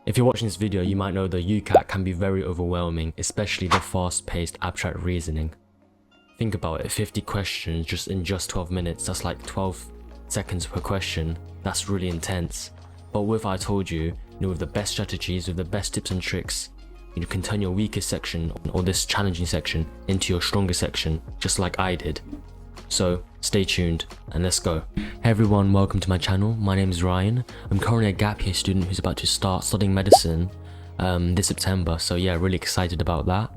If you're watching this video, you might know the UCAT can be very overwhelming, especially the fast-paced abstract reasoning. Think about it, 50 questions just in 12 minutes, that's like 12 seconds per question. That's really intense. But with I told you, with the best strategies, with the best tips and tricks, you can turn your weakest section or this challenging section into your strongest section, just like I did. So stay tuned and let's go. Hey everyone, welcome to my channel. My name is Ryan. I'm currently a gap year student who's about to start studying medicine this September. So yeah, really excited about that.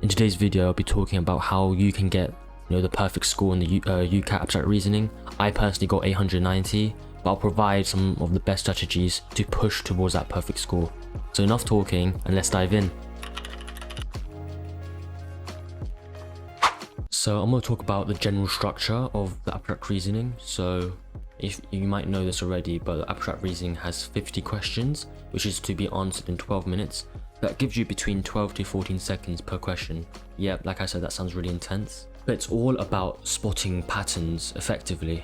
In today's video, I'll be talking about how you can get the perfect score in the UCAT abstract reasoning. I personally got 890, but I'll provide some of the best strategies to push towards that perfect score. So enough talking and let's dive in. So I'm going to talk about the general structure of the abstract reasoning. So if you might know this already, but the abstract reasoning has 50 questions, which is to be answered in 12 minutes. That gives you between 12 to 14 seconds per question. Yeah, like I said, that sounds really intense. But it's all about spotting patterns effectively.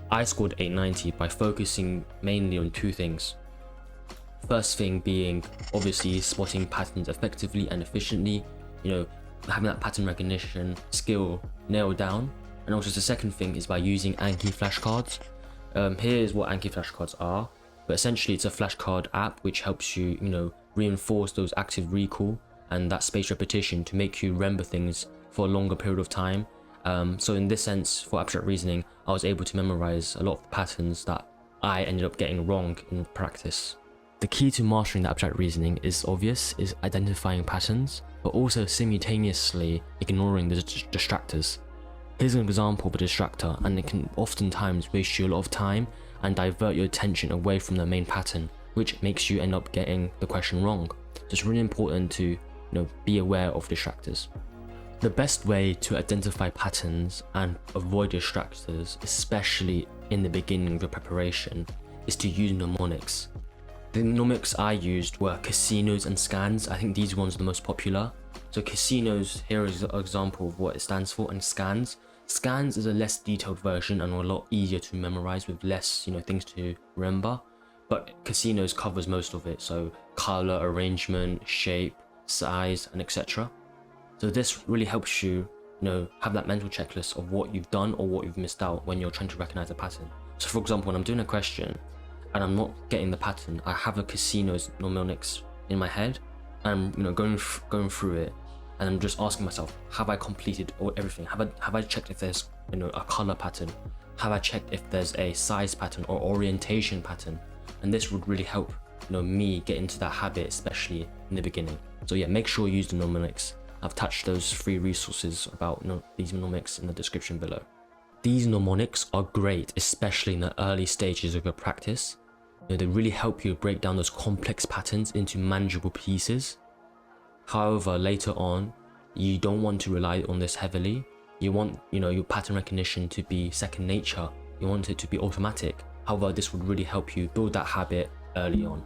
I scored 890 by focusing mainly on two things. First thing being obviously spotting patterns effectively and efficiently, having that pattern recognition skill nailed down. And also the second thing is by using Anki flashcards. Here's what Anki flashcards are, but essentially it's a flashcard app which helps you, reinforce those active recall and that spaced repetition to make you remember things for a longer period of time. So in this sense, for abstract reasoning, I was able to memorize a lot of patterns that I ended up getting wrong in practice. The key to mastering the abstract reasoning is identifying patterns, but also simultaneously ignoring the distractors. Here's an example of a distractor, and it can oftentimes waste you a lot of time and divert your attention away from the main pattern, which makes you end up getting the question wrong. So it's really important to be aware of distractors. The best way to identify patterns and avoid distractors, especially in the beginning of your preparation, is to use mnemonics. The mnemonics I used were casinos and scans. I think these ones are the most popular. So casinos, here is an example of what it stands for, and scans. Scans is a less detailed version and a lot easier to memorize with less, things to remember. But casinos covers most of it, so color, arrangement, shape, size, and etc. So this really helps you, have that mental checklist of what you've done or what you've missed out when you're trying to recognize a pattern. So for example, when I'm doing a question and I'm not getting the pattern, I have a casino's mnemonics in my head, and I'm going through it, and I'm just asking myself, have I completed everything? Have I checked if there's a color pattern? Have I checked if there's a size pattern or orientation pattern? And this would really help me get into that habit, especially in the beginning. So yeah, make sure you use the mnemonics. I've touched those free resources about these mnemonics in the description below. These mnemonics are great, especially in the early stages of your practice. They really help you break down those complex patterns into manageable pieces. However, later on, you don't want to rely on this heavily. You want, your pattern recognition to be second nature. You want it to be automatic. However, this would really help you build that habit early on.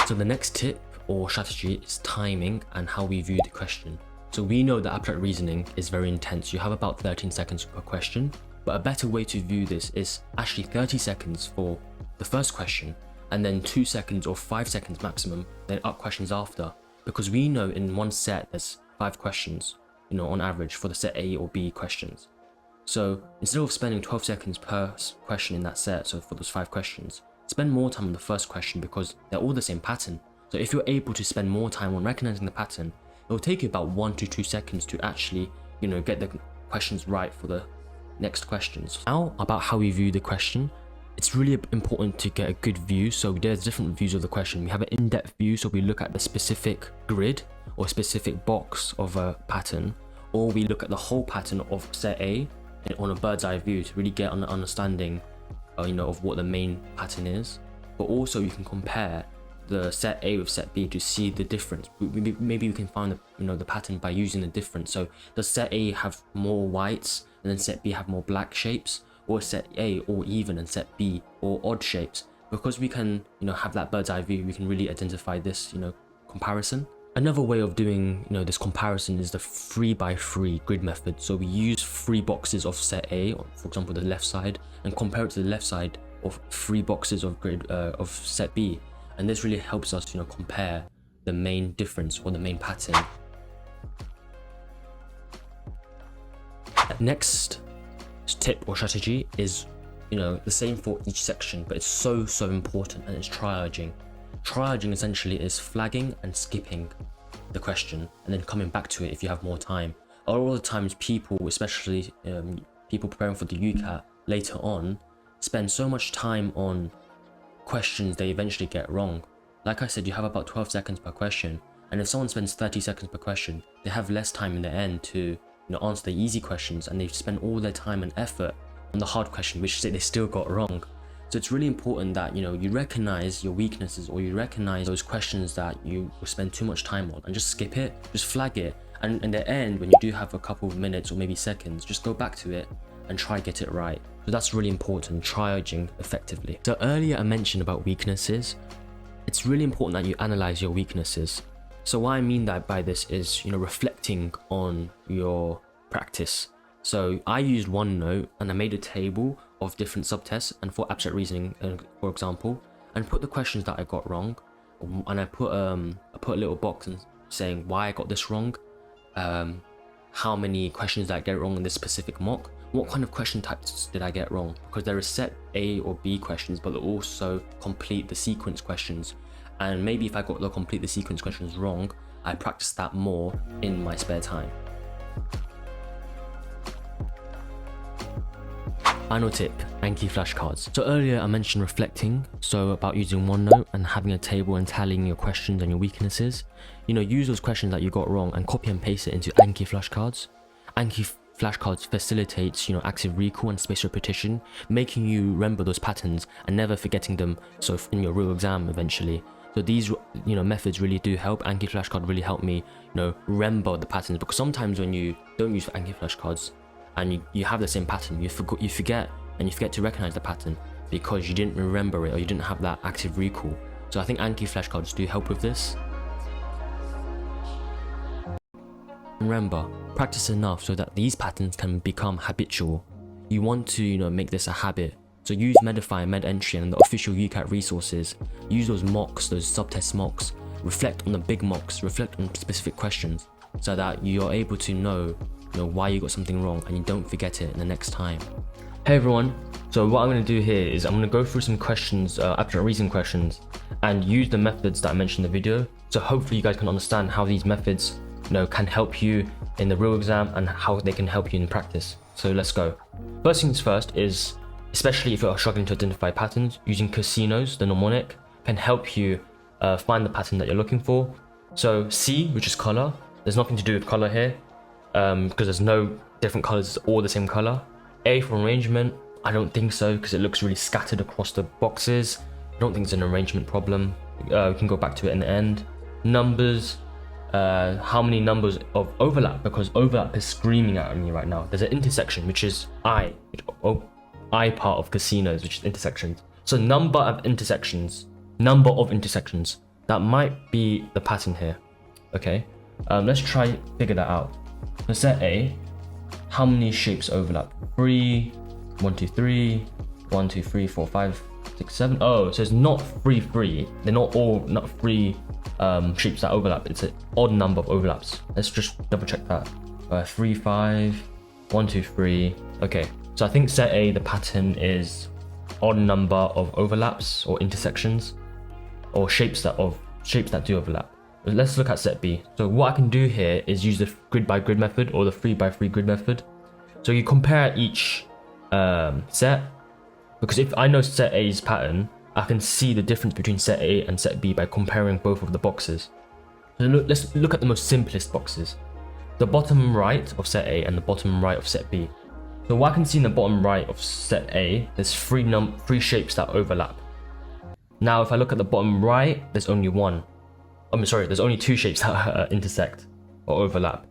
So the next tip or strategy is timing and how we view the question. So we know that abstract reasoning is very intense. You have about 13 seconds per question, but a better way to view this is actually 30 seconds for the first question, and then 2 seconds or 5 seconds maximum, then up questions after. Because we know in one set there's 5 questions, on average for the set A or B questions. So instead of spending 12 seconds per question in that set, so for those 5 questions, spend more time on the first question because they're all the same pattern. So if you're able to spend more time on recognizing the pattern, it will take you about 1 to 2 seconds to actually, get the questions right for the next questions. Now, about how we view the question, it's really important to get a good view. So there's different views of the question. We have an in-depth view, so we look at the specific grid or specific box of a pattern, or we look at the whole pattern of set A on a bird's eye view to really get an understanding, of what the main pattern is. But also you can compare the set A with set B to see the difference. Maybe we can find the pattern by using the difference. So does set A have more whites and then set B have more black shapes, or set A all even and set B all odd shapes? Because we can have that bird's eye view, we can really identify this comparison. Another way of doing this comparison is the 3x3 grid method. So we use 3 boxes of set A, for example the left side, and compare it to the left side of 3 boxes of grid of set B, and this really helps us compare the main difference or the main pattern. Next tip or strategy is the same for each section, but it's so important, and it's triaging. Triaging essentially is flagging and skipping the question and then coming back to it if you have more time. A lot of the times people, especially people preparing for the UCAT later on, spend so much time on questions they eventually get wrong. Like I said, you have about 12 seconds per question, and if someone spends 30 seconds per question, they have less time in the end to answer the easy questions, and they spend all their time and effort on the hard question, which they still got wrong. So it's really important that you recognize your weaknesses, or you recognize those questions that you spend too much time on, and just skip it, just flag it, and in the end, when you do have a couple of minutes or maybe seconds, just go back to it and try get it right. So that's really important, triaging effectively. So earlier I mentioned about weaknesses. It's really important that you analyze your weaknesses. So what I mean by this is reflecting on your practice. So I used OneNote and I made a table of different subtests and for abstract reasoning, for example, and put the questions that I got wrong, and I put a little box and saying why I got this wrong, how many questions did I get wrong in this specific mock, what kind of question types did I get wrong, because there is set A or B questions, but also complete the sequence questions, and maybe if I got the complete the sequence questions wrong, I practice that more in my spare time. Final tip, Anki flashcards. So earlier I mentioned reflecting, so about using OneNote and having a table and tallying your questions and your weaknesses. Use those questions that you got wrong and copy and paste it into Anki flashcards. Anki flashcards facilitates active recall and spaced repetition, making you remember those patterns and never forgetting them, so in your real exam eventually. So these methods really do help. Anki flashcard really helped me remember the patterns, because sometimes when you don't use Anki flashcards and you have the same pattern, you forget to recognize the pattern because you didn't remember it, or you didn't have that active recall. So I think Anki flashcards do help with this. Remember, practice enough so that these patterns can become habitual. You want to make this a habit. So use Medify and MedEntry and the official UCAT resources. Use those mocks, those subtest mocks. Reflect on the big mocks, reflect on specific questions, so that you're able to know why you got something wrong and you don't forget it in the next time. Hey everyone, so what I'm going to do here is I'm going to go through some questions, abstract reasoning questions, and use the methods that I mentioned in the video. So hopefully you guys can understand how these methods can help you in the real exam and how they can help you in practice. So let's go. First things first is, especially if you're struggling to identify patterns, using casinos, the mnemonic, can help you find the pattern that you're looking for. So C, which is color, there's nothing to do with color here, because there's no different colors, it's all the same color. A for arrangement, I don't think so, because it looks really scattered across the boxes. I don't think it's an arrangement problem. We can go back to it in the end. Numbers, how many numbers of overlap, because overlap is screaming at me right now. There's an intersection, which is I part of casinos, which is intersections. So number of intersections, that might be the pattern here. Okay, let's try figure that out. So set A, how many shapes overlap? 3, 1, 2, 3, 1, 2, 3, 4, 5, 6, 7. Oh, so it's not 3. They're not 3 shapes that overlap. It's an odd number of overlaps. Let's just double check that. 3, 5, 1, 2, 3. Okay, so I think set A, the pattern is odd number of overlaps or intersections, or shapes that do overlap. Let's look at set B. So what I can do here is use the grid by grid method or the 3x3 grid method. So you compare each set, because if I know set A's pattern, I can see the difference between set A and set B by comparing both of the boxes. So let's look at the most simplest boxes. The bottom right of set A and the bottom right of set B. So what I can see in the bottom right of set A, there's three shapes that overlap. Now if I look at the bottom right, there's only there's only 2 shapes that intersect or overlap.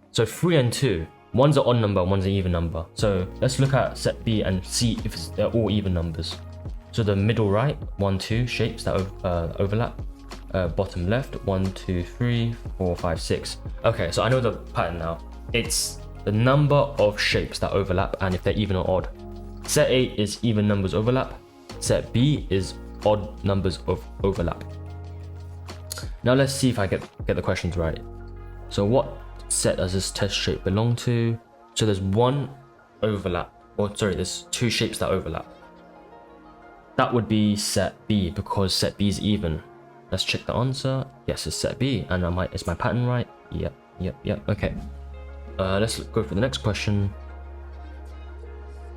So 3 and 2, one's an odd number, one's an even number. So let's look at set B and see if they're all even numbers. So the middle right, 1, 2 shapes that overlap. bottom left, 1, 2, 3, 4, 5, 6. Okay, so I know the pattern now. It's the number of shapes that overlap and if they're even or odd. Set A is even numbers overlap. Set B is odd numbers of overlap. Now let's see if I get the questions right. So what set does this test shape belong to? So there's one overlap, or sorry, there's two shapes that overlap. That would be set B because set B is even. Let's check the answer. Yes, it's set B. And is my pattern right? Yep. Okay. Let's go for the next question.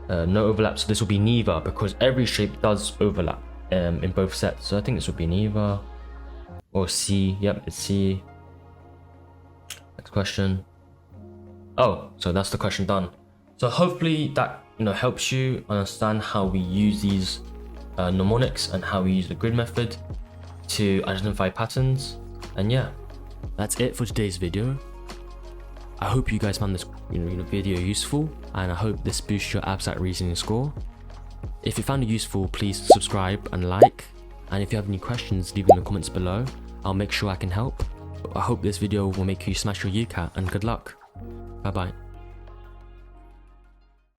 No overlap, so this will be neither because every shape does overlap in both sets. So I think this would be neither. Or C. Yep, it's C. Next question. Oh, so that's the question done. So hopefully that helps you understand how we use these mnemonics and how we use the grid method to identify patterns. And yeah, that's it for today's video. I hope you guys found this video useful, and I hope this boosts your abstract reasoning score. If you found it useful, please subscribe and like, and if you have any questions, leave them in the comments below. I'll make sure I can help. I hope this video will make you smash your UCAT, and good luck. Bye bye.